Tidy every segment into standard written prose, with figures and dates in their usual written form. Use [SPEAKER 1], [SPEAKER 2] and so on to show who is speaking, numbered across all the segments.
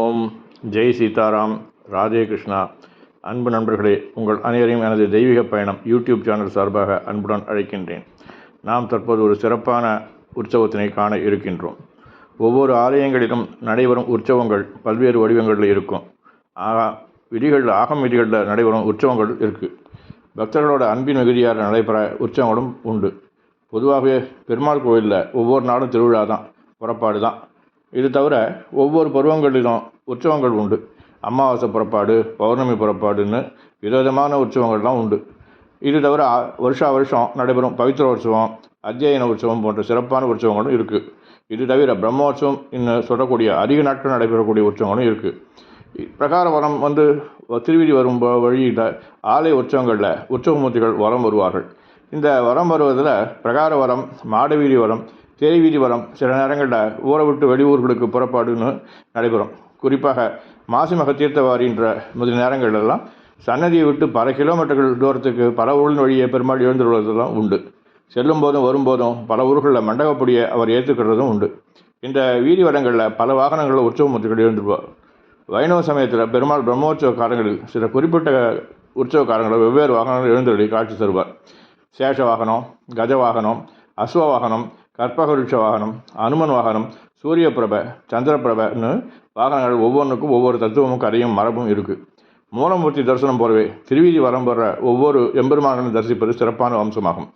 [SPEAKER 1] ஓம் ஜெய் சீதாராம், ராதே கிருஷ்ணா. அன்பு நண்பர்களே, உங்கள் அனைவரையும் எனது தெய்வீக பயணம் யூடியூப் சேனல் சார்பாக அன்புடன் அழைக்கின்றேன். நாம் தற்போது ஒரு சிறப்பான உற்சவத்தினை காண இருக்கின்றோம். ஒவ்வொரு ஆலயங்களிலும் நடைபெறும் உற்சவங்கள் பல்வேறு வடிவங்களில் இருக்கும். ஆகம் விதிகளில் நடைபெறும் உற்சவங்கள் இருக்குது. பக்தர்களோட அன்பின் மிகுதியால் நடைபெற உற்சவங்களும் உண்டு. பொதுவாகவே பெருமாள் கோயிலில் ஒவ்வொரு நாளும் திருவிழா தான், புறப்பாடு தான். இது தவிர ஒவ்வொரு பருவங்களிலும் உற்சவங்கள் உண்டு. அமாவாசை புறப்பாடு, பௌர்ணமி புறப்பாடுன்னு விதவிதமான உற்சவங்கள்லாம் உண்டு. இது தவிர வருஷம் நடைபெறும் பவித்திர உற்சவம், அத்தியன உற்சவம் போன்ற சிறப்பான உற்சவங்களும் இருக்குது. இது தவிர பிரம்மோற்சவம் இன்னும் சொல்லக்கூடிய அதிக நாட்கள் நடைபெறக்கூடிய உற்சவங்களும் இருக்குது. பிரகார வரம் திருவிதி வரும் வழியில் ஆலய உற்சவங்களில் உற்சவமூர்த்திகள் வரம் வருவார்கள். இந்த வரம் வருவதில் பிரகார வரம், மாடவீதி வரம், தேரிவீதி வரம், சில நேரங்களில் ஊரை விட்டு வெளியூர்களுக்கு புறப்பாடுன்னு நடைபெறும். குறிப்பாக மாசி மக தீர்த்தவாரின்ற முதல் நேரங்களெல்லாம் சன்னதியை விட்டு பல கிலோமீட்டர்கள் தூரத்துக்கு பல ஊரின் வழியே பெருமாள் எழுந்துள்ளதெல்லாம் உண்டு. செல்லும் போதும் வரும்போதும் பல ஊர்களில் மண்டபப்படியை அவர் ஏற்றுக்கிறதும் உண்டு. இந்த வீதி வடங்களில் பல வாகனங்களில் உற்சவமூர்த்திகள் எழுந்துருவார். வைணவ சமயத்தில் பெருமாள் பிரம்மோற்சவ காலங்களில் சில குறிப்பிட்ட உற்சவ காலங்களில் வெவ்வேறு வாகனங்கள் எழுந்தருளி காட்சி தருவார். சேஷ வாகனம், கஜ வாகனம், அஸ்வ வாகனம், கற்பகருட்ச வாகனம், அனுமன் வாகனம், சூரிய பிரபை, சந்திரபிரபைன்னு வாகனங்கள் ஒவ்வொன்றுக்கும் ஒவ்வொரு தத்துவமும் கதையும் மரபும் இருக்குது. மூலமூர்த்தி தரிசனம் போலவே திருவீதி வரம் பெற ஒவ்வொரு எம்பெருமான்களும் தரிசிப்பது சிறப்பான அம்சமாகும்.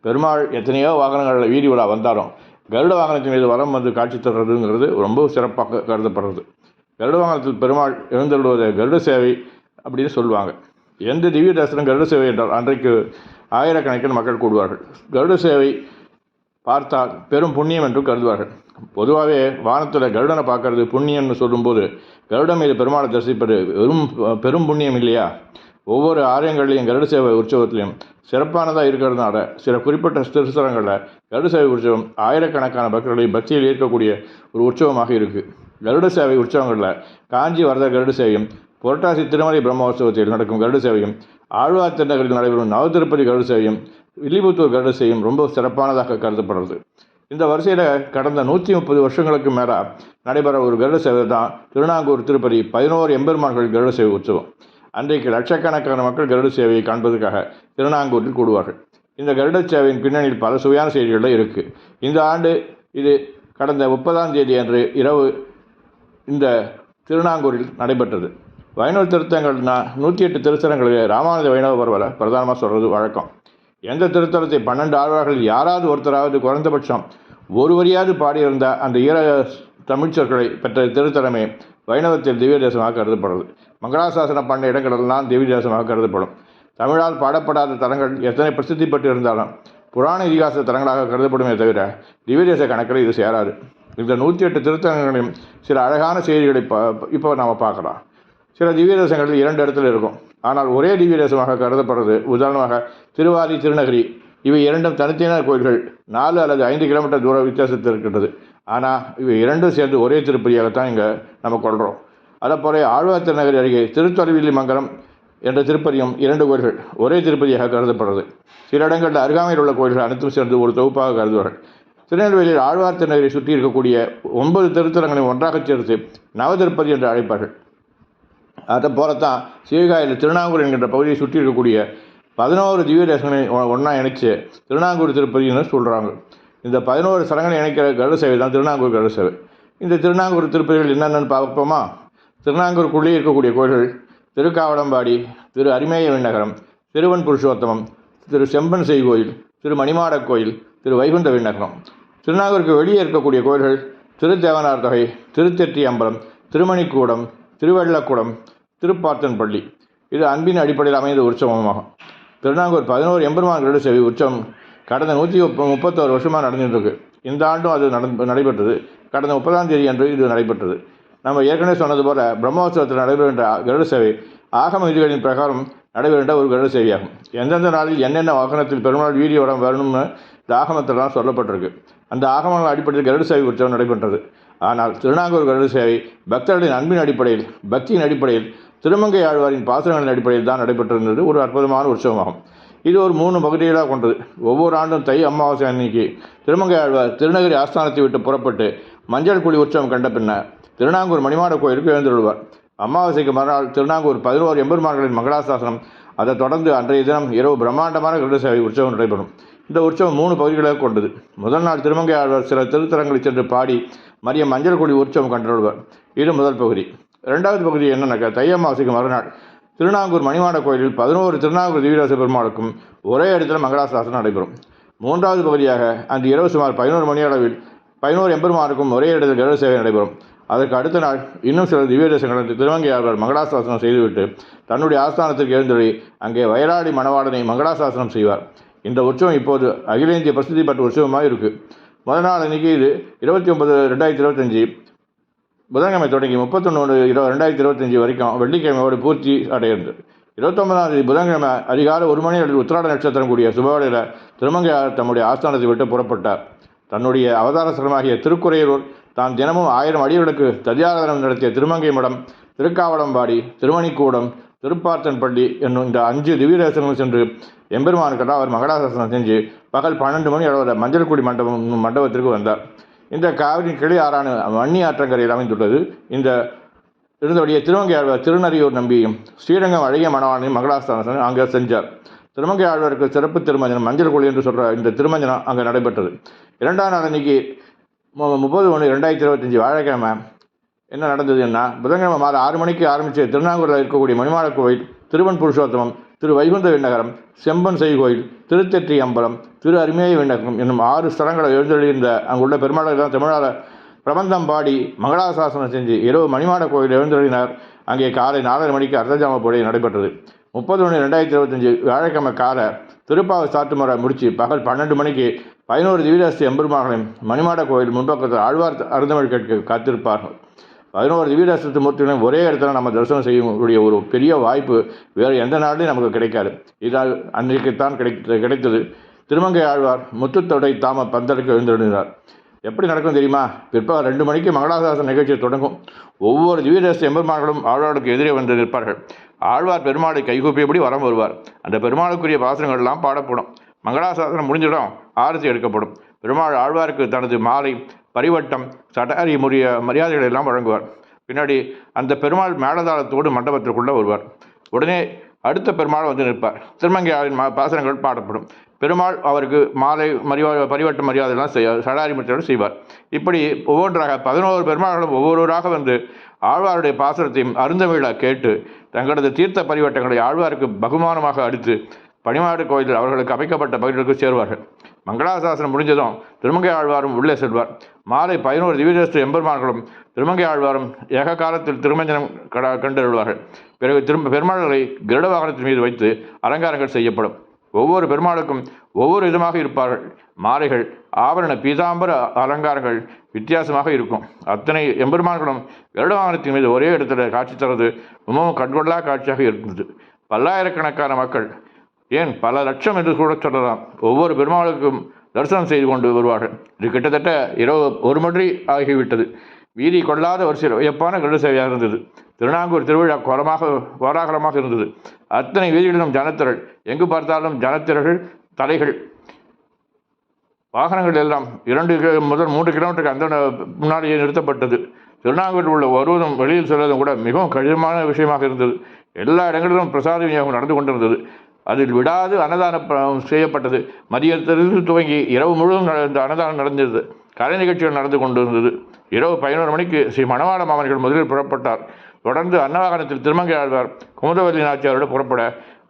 [SPEAKER 1] பெருமாள் எத்தனையோ வாகனங்களில் வீதி விழா வந்தாலும் கருட வாகனத்தின் மீது வரம் காட்சி தர்றதுங்கிறது ரொம்ப சிறப்பாக கருதப்படுறது. கருட வாகனத்தில் பெருமாள் எழுந்தருள்வதை கருட சேவை அப்படின்னு சொல்லுவாங்க. எந்த திவ்ய தரிசனம் கருட சேவை என்றால் அன்றைக்கு ஆயிரக்கணக்கில் மக்கள் கூடுவார்கள். கருட சேவை பார்த்தால் பெரும் புண்ணியம் என்று கருதுவார்கள். பொதுவாகவே வானத்தில் கருடனை பார்க்கறது புண்ணியம்னு சொல்லும்போது கருடன் மீது பெருமாளை தரிசிப்பது பெரும் புண்ணியம் இல்லையா? ஒவ்வொரு ஆலயங்கள்லையும் கருட சேவை உற்சவத்திலையும் சிறப்பானதாக இருக்கிறதுனால சில குறிப்பிட்ட திருத்தலங்களில் கருட சேவை உற்சவம் ஆயிரக்கணக்கான பக்தர்களை பக்தியில் ஈர்க்கக்கூடிய ஒரு உற்சவமாக இருக்குது. கருட சேவை உற்சவங்களில் காஞ்சி வரத கருட சேவையும், புரட்டாசி திருமலை பிரம்மோற்சவத்தில் நடக்கும் கருட சேவையும், ஆழ்வார் திருநகரில் நடைபெறும் நவதிருப்பதி கருட சேவையும், வில்லிபுத்தூர் கருட சேவையும் ரொம்ப சிறப்பானதாக கருதப்படுறது. இந்த வரிசையில் கடந்த 130 வருஷங்களுக்கு மேலே நடைபெற ஒரு கருட சேவை தான் திருநாங்கூர் திருப்பதி 11 எம்பெருமான்கள் கருட சேவை உற்சவம். அன்றைக்கு லட்சக்கணக்கான மக்கள் கருட சேவையை காண்பதற்காக திருநாங்கூரில் கூடுவார்கள். இந்த கருட சேவையின் பின்னணியில் பல சுவையான செய்திகளில் இருக்குது. இந்த ஆண்டு இது கடந்த 30ஆம் தேதி அன்று இரவு இந்த திருநாங்கூரில் நடைபெற்றது. வைணவ திருத்தங்கள்னா 108 திருத்தலங்களில் ராமானுஜ வைணவ பரவலை பிரதானமாக சொல்கிறது வழக்கம். எந்த திருத்தலத்தை 12 ஆழ்வார்களில் யாராவது ஒருத்தராவது குறைந்தபட்சம் ஒரு வரியாவது பாடியிருந்த அந்த தமிழ்ச்சொற்களை பெற்ற திருத்தலமே வைணவத்தில் திவ்ய தேசமாக கருதப்படுறது. மங்களாசாசனம் பண்ண இடங்களெல்லாம் திவ்ய தேசமாக கருதப்படும். தமிழால் பாடப்படாத தலங்கள் எத்தனை பிரசித்தி பெற்று இருந்தாலும் புராண இதிகாச தலங்களாக கருதப்படுமே தவிர திவ்ய தேச கணக்கில் இது சேராது. இந்த 108 திருத்தலங்களையும் சில அழகான செய்திகளை இப்போ நாம் பார்க்கலாம். சில திவ்ய தேசங்களில் 2 இடத்துல இருக்கும், ஆனால் ஒரே திவ்ய தேசமாக கருதப்படுறது. உதாரணமாக திருவாதி, திருநகரி இவை இரண்டும் தனித்தனியான கோயில்கள் 4 அல்லது 5 கிலோமீட்டர் தூர வித்தியாசத்தில் இருக்கின்றது. ஆனால் இவை இரண்டும் சேர்ந்து ஒரே திருப்பதியாகத்தான் இங்கே நம்ம கொள்கிறோம். அதேபோல ஆழ்வார் திருநகரி அருகே திருத்தொலைவில்லி மங்கலம் என்ற திருப்பதியும் 2 கோயில்கள் ஒரே திருப்பதியாக கருதப்படுறது. சில இடங்களில் அருகாமையில் உள்ள கோயில்கள் அனைத்தும் சேர்ந்து ஒரு தொகுப்பாக கருதுவார்கள். திருநெல்வேலியில் ஆழ்வார் திருநகரை சுற்றி இருக்கக்கூடிய 9 திருத்தலங்களையும் ஒன்றாக சேர்த்து நவதிருப்பதி என்று அழைப்பார்கள். அதை போலத்தான் சீர்காழியில் திருநாங்கூர் என்கின்ற பகுதியை சுற்றி இருக்கக்கூடிய 11 திவ்ய தேசங்களை ஒன்றா இணைச்சு திருநாங்கூர் திருப்பதின்னு சொல்கிறாங்க. இந்த 11 ஸ்தலங்களை இணைக்கிற கருட சேவை தான் திருநாங்கூர் கருட சேவை. இந்த திருநாங்கூர் திருப்பதிகள் என்னென்னு பார்ப்போமா? திருநாங்கூருக்குள்ளே இருக்கக்கூடிய கோயில்கள் திருக்காவடம்பாடி, திரு அரிமேய விண்ணகரம், திருவன் புருஷோத்தமம், திரு செம்பன் செய் கோயில், திரு மணிமாடக் கோயில், திரு வைகுண்ட விண்ணகரம். திருநாங்கூருக்கு வெளியே இருக்கக்கூடிய கோயில்கள் திருத்தேவனார் தொகை, திருத்தெற்றி அம்பலம், திருமணிக்கூடம், திருவள்ளக்கூடம், திருப்பாத்தன்பள்ளி. இது அன்பின் அடிப்படையில் அமைந்த உற்சவமாகும். திருநாங்கூர் 11 எம்பெருமான் கருட சேவை உற்சவம் கடந்த 131 வருஷமாக நடந்துகிட்டு. இந்த ஆண்டும் அது நடைபெற்றது. கடந்த 30ஆம் தேதி அன்று இது நடைபெற்றது. நம்ம ஏற்கனவே சொன்னது போல பிரம்மோற்சவத்தில் நடைபெறுகின்ற கருட சேவை ஆகம விதிகளின் பிரகாரம் நடைபெறுகின்ற ஒரு கருட சேவையாகும். எந்தெந்த நாளில் என்னென்ன வாகனத்தில் பெருமாள் வீதியோடம் வரணும்னு இந்த ஆகமத்தில் தான் சொல்லப்பட்டிருக்கு. அந்த ஆகமங்கள் அடிப்படையில் கருட சேவை உற்சவம் நடைபெற்றது. ஆனால் திருநாங்கூர் கருட சேவை பக்தர்களின் அன்பின் அடிப்படையில், பக்தியின் அடிப்படையில், திருமங்கை ஆழ்வாரின் பாசனங்களின் அடிப்படையில் தான் நடைபெற்றிருந்தது. ஒரு அற்புதமான உற்சவமாகும். இது ஒரு 3 பகுதிகளாக கொண்டது. ஒவ்வொரு ஆண்டும் தை அமாவாசை அன்னைக்கு திருமங்கை ஆழ்வார் திருநகரி ஆஸ்தானத்தை விட்டு புறப்பட்டு மஞ்சள் குழி உற்சவம் கண்ட பின்னர் திருநாங்கூர் மணிமாட கோயிலுக்கு எழுந்துள்ளார். அமாவாசைக்கு மறுநாள் திருநாங்கூர் 11 எம்பெருமான்களின் மங்களாசாசனம். அதைத் தொடர்ந்து அன்றைய தினம் இரவு பிரம்மாண்டமான கருட சேவை உற்சவம் நடைபெறும். இந்த உற்சவம் 3 பகுதிகளாக கொண்டது. முதல் நாள் திருமங்கை ஆழ்வார் சில திருத்தலங்களில் சென்று பாடி மதியம் மஞ்சள் கொடி உற்சவம் கண்டுள்ளார். இது முதல் பகுதி. இரண்டாவது பகுதி என்னன்னாக்கா, தை அமாவாசைக்கு மறுநாள் திருநாங்கூர் மணிமாட கோயிலில் 11 திருநாங்கூர் திவ்யராச பெருமாளுக்கும் ஒரே இடத்துல மங்களாசாசனம் நடைபெறும். மூன்றாவது பகுதியாக அன்று இரவு சுமார் 11 மணி அளவில் 11 எம்பெருமானுக்கும் ஒரே இடத்தில் கருட சேவை நடைபெறும். அதற்கு அடுத்த நாள் இன்னும் சில திவ்ய தேசங்களுக்கு திருமங்கை ஆழ்வார் மங்களாசாசனம் செய்துவிட்டு தன்னுடைய ஆஸ்தானத்திற்கு எழுந்தொழி அங்கே வயலாடி மணவாளனை மங்களாசாசனம் செய்வார். இந்த உற்சவம் இப்போது அகில இந்திய பிரசித்தி பெற்ற உற்சவமாக இருக்குது. முதல் நாள் அன்றைக்கி இது 29/2025 புதன்கிழமை தொடங்கி 31/2025 வரைக்கும் வெள்ளிக்கிழமையோடு பூர்த்தி அடைகிறது. 29ஆம் தேதி புதன்கிழமை அதிகாலை 1 மணி அளவில் உத்திராட நட்சத்திரம் கூடிய சுபவேளையில் திருமங்கை ஆழ்வார் தம்முடைய ஆஸ்தானத்தை விட்டு புறப்பட்டார். தன்னுடைய அவதார ஸ்தலமாகிய திருக்குறையூர் தான் தினமும் 1000 அடிகளுக்கு ததியாராதனம் நடத்திய திருமங்கை மடம், திருக்காவலம்பாடி, திருமணிக்கூடம், திருப்பார்த்தன்பள்ளி என்னும் இந்த 5 திவ்ய தேசங்களும் சென்று எம்பெருமானுக்கெல்லாம் அவர் மங்களாசாசனம் செஞ்சு பகல் 12 மணி அளவில் மஞ்சள் கொடி மண்டபத்திற்கு வந்தார். இந்த காவிரி கிளை ஆறான வன்னி ஆற்றங்கரையில் அமைந்துள்ளது. இந்த இருந்தபடியே திருமங்கை ஆழ்வார் திருநறியூர் நம்பியும் ஸ்ரீரங்கம் அழகிய மணவாளனையும் மங்களாசாசனம் அங்கே செஞ்சார். திருமங்கை ஆழ்வாருக்கு சிறப்பு திருமஞ்சனம் மஞ்சள் கொடி என்று சொல்கிற இந்த திருமஞ்சனம் அங்கே நடைபெற்றது. 2ஆம் நாள் அன்றைக்கி 30/1/2025 வியாழக்கிழமை என்ன நடந்ததுன்னா, புதன்கிழமை மாலை 6 மணிக்கு ஆரம்பித்து திருநாங்கூரில் இருக்கக்கூடிய மணிமாட கோயில், திருவன் புருஷோத்தமம், திரு வைகுந்த விண்ணகரம், செம்பன் செய்கோயில், திருத்தெற்றி அம்பலம், திரு அருமேய விண்ணகம் என்னும் 6 ஸ்தலங்களை எழுந்தொழிந்த அங்குள்ள பெருமாளெல்லாம் தமிழால் பிரபந்தம் பாடி மங்களாசாசனம் செஞ்சு இரவு மணிமாட கோயில் எழுந்தொழினார். அங்கே காலை 4:30 மணிக்கு அர்த்தஜாம பூஜை நடைபெற்றது. 30/1/2025 வியாழக்கிழமை காலை திருப்பாவை சாத்துமுறை முடித்து பகல் 12 மணிக்கு 11 திவ்யராசி எம்பெருமான்களையும் மணிமாட கோயில் முன்பக்கத்தில் ஆழ்வார் அருந்தமிழ் கேட்க காத்திருப்பார்கள். 11 திவ்யராசி மூர்த்திகளையும் ஒரே இடத்துல நம்ம தரிசனம் செய்யக்கூடிய ஒரு பெரிய வாய்ப்பு வேறு எந்த நாளிலையும் நமக்கு கிடைக்காது. இதால் அன்றைக்குத்தான் கிடைத்தது. திருமங்கை ஆழ்வார் முத்துத்தொடை தாம பந்தலுக்கு எழுந்திருந்தார். எப்படி நடக்கும் தெரியுமா? பிற்பகல் 2 மணிக்கு மங்களாசாசன நிகழ்ச்சி தொடங்கும். ஒவ்வொரு திவ்யராசி எம்பெருமான்களும் ஆழ்வாருக்கு எதிரே வந்து நிற்பார்கள். ஆழ்வார் பெருமாளை கைகூப்பியபடி வரம் வருவார். அந்த பெருமாளுக்குரிய பாசனங்கள் எல்லாம் பாடப்படும். மங்களாசாசனம் முடிஞ்சிடும், ஆரத்தி எடுக்கப்படும். பெருமாள் ஆழ்வாருக்கு தனது மாலை, பரிவட்டம், சடாரி முறிய மரியாதைகளை எல்லாம் வழங்குவார். பின்னாடி அந்த பெருமாள் மேலதாளத்தோடு மண்டபத்திற்குள்ளே வருவார். உடனே அடுத்த பெருமாள் வந்து நிற்பார். திருமங்கையாரின் பாசனங்கள் பாடப்படும். பெருமாள் அவருக்கு மாலை பரிவட்ட மரியாதைலாம் சடாரி முறையோடு செய்வார். இப்படி ஒவ்வொன்றாக 11 பெருமாள்களும் ஒவ்வொருவராக வந்து ஆழ்வாருடைய பாசனத்தையும் அருந்தமிழாக கேட்டு தங்களது தீர்த்த பரிவட்டங்களை ஆழ்வாருக்கு பகுமானமாக அளித்து பணிமாடு கோயிலில் அவர்களுக்கு அமைக்கப்பட்ட பகுதிகளுக்கு சேருவார்கள். மங்களாசாசனம் முடிஞ்சதும் திருமங்கை ஆழ்வாரும் உள்ளே செல்வார். மாலை 11 திவ்யதேச எம்பெருமான்களும் திருமங்கை ஆழ்வாரும் ஏக காலத்தில் திருமஞ்சனம் கண்டறிவார்கள். பிறகு பெருமாள்களை கருட வாகனத்தின் மீது வைத்து அலங்காரங்கள் செய்யப்படும். ஒவ்வொரு பெருமாளுக்கும் ஒவ்வொரு விதமாக இருப்பார்கள். மாலைகள், ஆபரண பீதாம்பர அலங்காரங்கள் வித்தியாசமாக இருக்கும். அத்தனை எம்பெருமான்களும் கருட வாகனத்தின் மீது ஒரே இடத்துல காட்சி தரது ரொம்பவும் கண்கொள்ளா காட்சியாக இருந்தது. பல்லாயிரக்கணக்கான மக்கள், ஏன் பல லட்சம் என்று கூட சொல்லலாம், ஒவ்வொரு பெருமாளுக்கும் தரிசனம் செய்து கொண்டு வருவார்கள். இது கிட்டத்தட்ட இரவு 1 மணி ஆகிவிட்டது. வீதி கொள்ளாத ஒரு சில வியப்பான கருட சேவையாக இருந்தது. திருநாங்கூர் திருவிழா கோலாகலமாக இருந்தது. அத்தனை வீதிகளிலும் ஜனத்திரள், எங்கு பார்த்தாலும் ஜனத்திரர்கள், தலைகள், வாகனங்கள் எல்லாம் 2 முதல் 3 கிலோமீட்டருக்கு அந்த முன்னாடியே நிறுத்தப்பட்டது. திருநாங்கூரில் உள்ள வருவதும் வெளியில் செல்வதும் கூட மிகவும் கடினமான விஷயமாக இருந்தது. எல்லா இடங்களிலும் பிரசாத விநியோகம் நடந்து கொண்டிருந்தது. அதில் விடாது அன்னதானம் செய்யப்பட்டது. மதியத்திலிருந்து துவங்கி இரவு முழுவதும் இந்த அன்னதானம் நடந்தது. கலை நிகழ்ச்சிகள் நடந்து கொண்டிருந்தது. இரவு 11 மணிக்கு ஸ்ரீ மணவாள மாமனிகள் முதலில் புறப்பட்டார். தொடர்ந்து அன்னவாகனத்தில் திருமங்கை ஆழ்வார் குமுதவல்லி நாச்சியாரோடு புறப்பட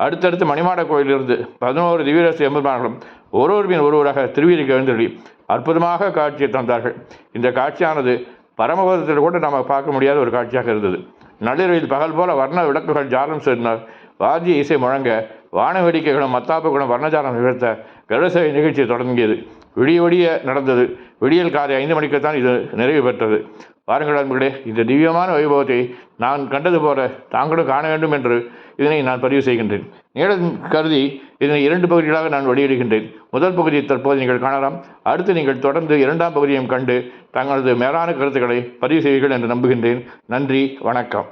[SPEAKER 1] அடுத்தடுத்து மணிமாட கோயிலிருந்து 11 திவ்யராசி எம்பெருமான்களும் ஒருவராக திருவீதிக்கு எழுந்தருளி அற்புதமாக காட்சியை தந்தார்கள். இந்த காட்சியானது பரமபதத்தில் கூட நாம் பார்க்க முடியாத ஒரு காட்சியாக இருந்தது. நள்ளிரவில் பகல் போல வர்ண விளக்குகள் ஜாலம் சேர்ந்தார். வாத்திய இசை முழங்க வான வேடிக்கைகளும் மத்தாப்புகளும் வர்ணஜாலம் நிகழ்த்த கருடசேவை நிகழ்ச்சி தொடங்கியது. விடிய நடந்தது. விடியல் காலை 5 மணிக்குத்தான் இது நிறைவு பெற்றது. பாருங்கள் அன்பர்களே, இந்த திவ்யமான வைபவத்தை நான் கண்டது போல தாங்களும் காண வேண்டும் என்று இதனை நான் பதிவு செய்கின்றேன். நேரம் கருதி இதனை 2 பகுதிகளாக நான் வெளியிடுகின்றேன். முதல் பகுதியை தற்போது நீங்கள் காணலாம். அடுத்து நீங்கள் தொடர்ந்து 2ஆம் பகுதியையும் கண்டு தங்களது மேலான கருத்துக்களை பதிவு செய்வீர்கள் என்று நம்புகின்றேன். நன்றி, வணக்கம்.